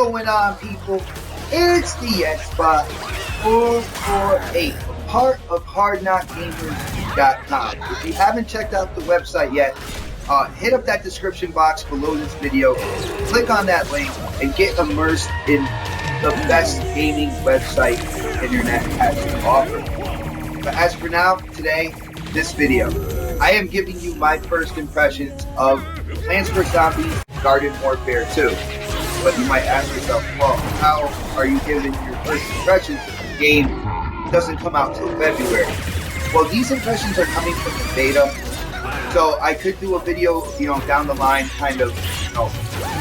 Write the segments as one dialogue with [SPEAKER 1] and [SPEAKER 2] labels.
[SPEAKER 1] going on, people? It's the Xbox 448, part of HardKnockGamers.com. If you haven't checked out the website yet, hit up that description box below this video, click on that link, and get immersed in the best gaming website the internet has to offer. But as for now, today, this video, I am giving you my first impressions of Plants vs. Zombies Garden Warfare 2. But you might ask yourself, well, how are you giving your first impressions if the game doesn't come out till February? Well, these impressions are coming from the beta, so I could do a video, down the line, kind of,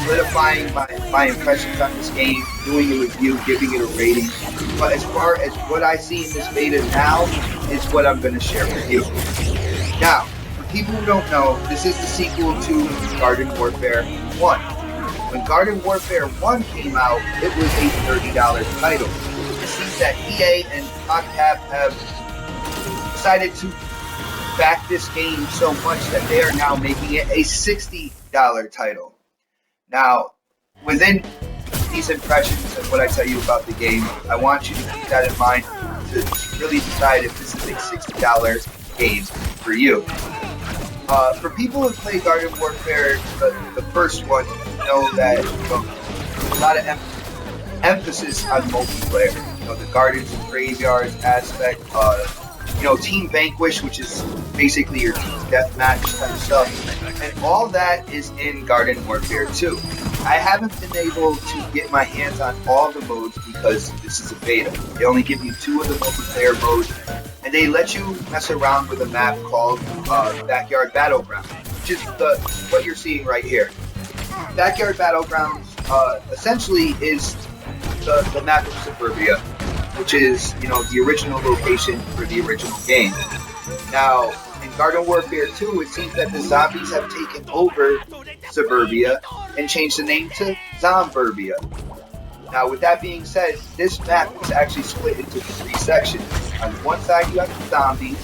[SPEAKER 1] solidifying my impressions on this game, doing a review, giving it a rating. But as far as what I see in this beta now, is what I'm going to share with you. Now, for people who don't know, this is the sequel to Garden Warfare 1. When Garden Warfare 1 came out, it was a $30 title. It seems that EA and OCTAP have decided to back this game so much that they are now making it a $60 title. Now, within these impressions and what I tell you about the game, I want you to keep that in mind to really decide if this is a $60 game for you. For people who play Garden Warfare, the first one, know that a lot of emphasis on multiplayer. The gardens and graveyards aspect. Team Vanquish, which is basically your team deathmatch type stuff, and all that is in Garden Warfare 2. I haven't been able to get my hands on all the modes because this is a beta. They only give you 2 of the multiplayer modes, and they let you mess around with a map called Backyard Battlegrounds, which is what you're seeing right here. Backyard Battlegrounds essentially is the map of Suburbia, which is, the original location for the original game. Now, in Garden Warfare 2, it seems that the zombies have taken over Suburbia and changed the name to Zomburbia. Now, with that being said, this map is actually split into 3 sections. On one side, you have the zombies.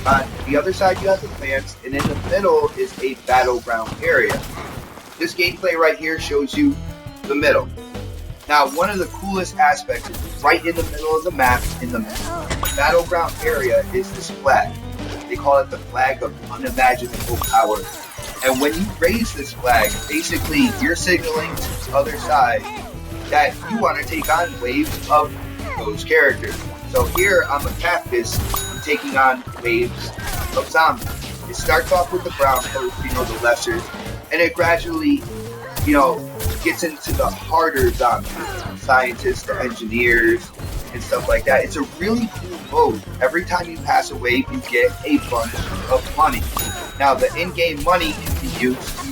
[SPEAKER 1] On the other side, you have the plants. And in the middle is a battleground area. This gameplay right here shows you the middle. Now, one of the coolest aspects is right in the middle of the map, in the battleground area, is this flag. They call it the flag of unimaginable power. And when you raise this flag, basically you're signaling to the other side that you want to take on waves of those characters. So here I'm a cactus, I'm taking on waves of zombies. It starts off with the brown coats, the lessers, and it gradually, gets into the harder zombies, scientists, the engineers, and stuff like that. It's a really cool mode. Every time you pass a wave, you get a bunch of money. Now, the in-game money can be used to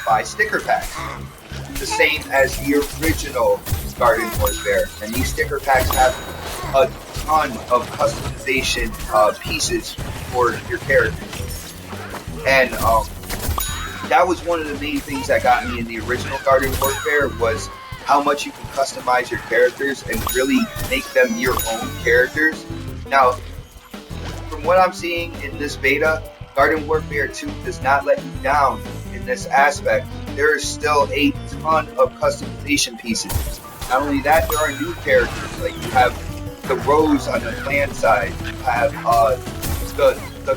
[SPEAKER 1] buy sticker packs, the same as the original Garden Warfare. And these sticker packs have a ton of customization pieces for your characters. And that was one of the main things that got me in the original Garden Warfare, was how much you can customize your characters and really make them your own characters. Now, from what I'm seeing in this beta, Garden Warfare 2 does not let you down in this aspect. There is still a ton of customization pieces. Not only that, there are new characters, like you have the Rose on the clan side, you have the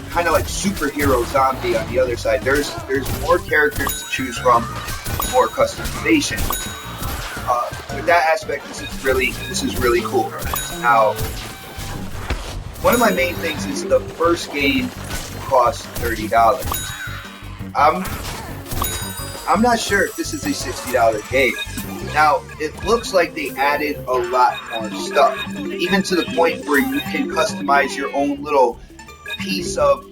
[SPEAKER 1] kind of like superhero zombie on the other side. There's more characters to choose from, more customization. With that aspect, this is really cool. Now, one of my main things is the first game costs $30. I'm not sure if this is a $60 game. Now, it looks like they added a lot more stuff, even to the point where you can customize your own little piece of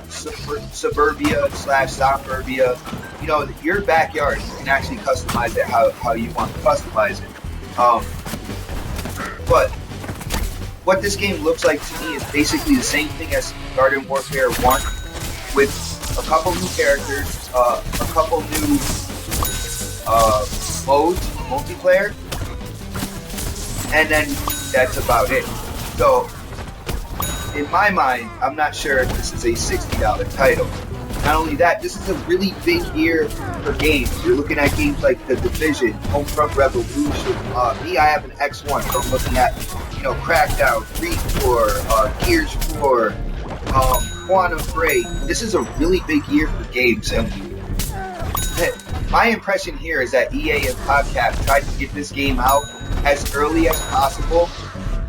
[SPEAKER 1] Suburbia/Zomburbia. Your backyard, you can actually customize it how you want to customize it. But what this game looks like to me is basically the same thing as Garden Warfare 1, with a couple new characters, a couple new modes, multiplayer, and then that's about it. So, in my mind, I'm not sure if this is a $60 title. Not only that, this is a really big year for games. You're looking at games like The Division, Homefront Revolution. Me, I have an X1, so I'm looking at, Crackdown, ReCore, Gears 4, Quantum Break. This is a really big year for games, and my impression here is that EA and PopCap tried to get this game out as early as possible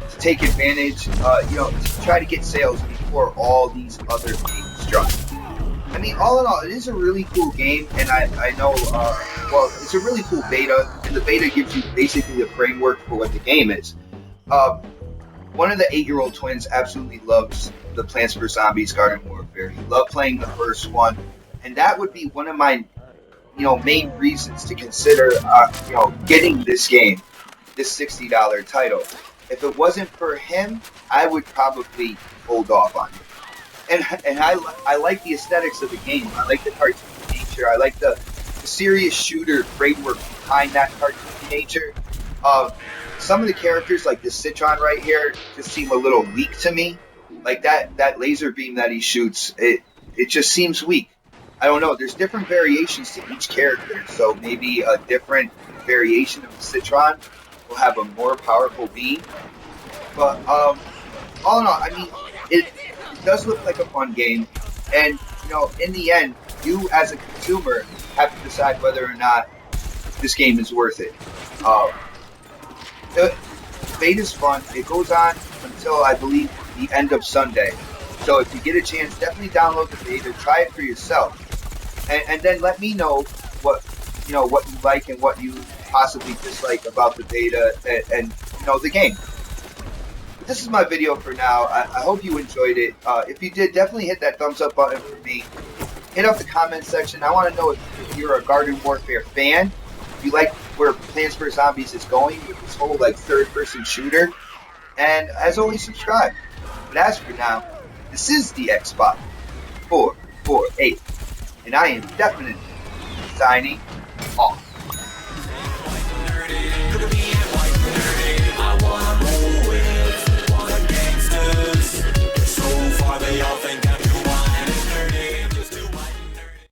[SPEAKER 1] to take advantage, to try to get sales before all these other games drop. I mean, all in all, it is a really cool game, and I know, it's a really cool beta, and the beta gives you basically the framework for what the game is. One of the 8-year-old twins absolutely loves the Plants vs. Zombies Garden Warfare. He loved playing the first one, and that would be one of my, main reasons to consider, getting this game, this $60 title. If it wasn't for him, I would probably hold off on it. And I like the aesthetics of the game. I like the cartoon nature. I like the serious shooter framework behind that cartoon nature. Some of the characters, like this Citron right here, just seem a little weak to me. Like that laser beam that he shoots, it just seems weak. I don't know. There's different variations to each character, so maybe a different variation of the Citron will have a more powerful beam. But all in all, I mean, it does look like a fun game, and in the end, you as a consumer have to decide whether or not this game is worth it. The beta's fun. It goes on until, I believe, the end of Sunday. So if you get a chance, definitely download the beta, try it for yourself, and then let me know what what you like and what you possibly dislike about the beta and the game. But this is my video for now. I hope you enjoyed it. If you did, definitely hit that thumbs up button for me. Hit up the comment section. I want to know if you're a Garden Warfare fan. If you like where Plants vs. Zombies is going with this whole third-person shooter. And as always, subscribe. But as for now, this is the Xbox 448, and I am definitely signing off.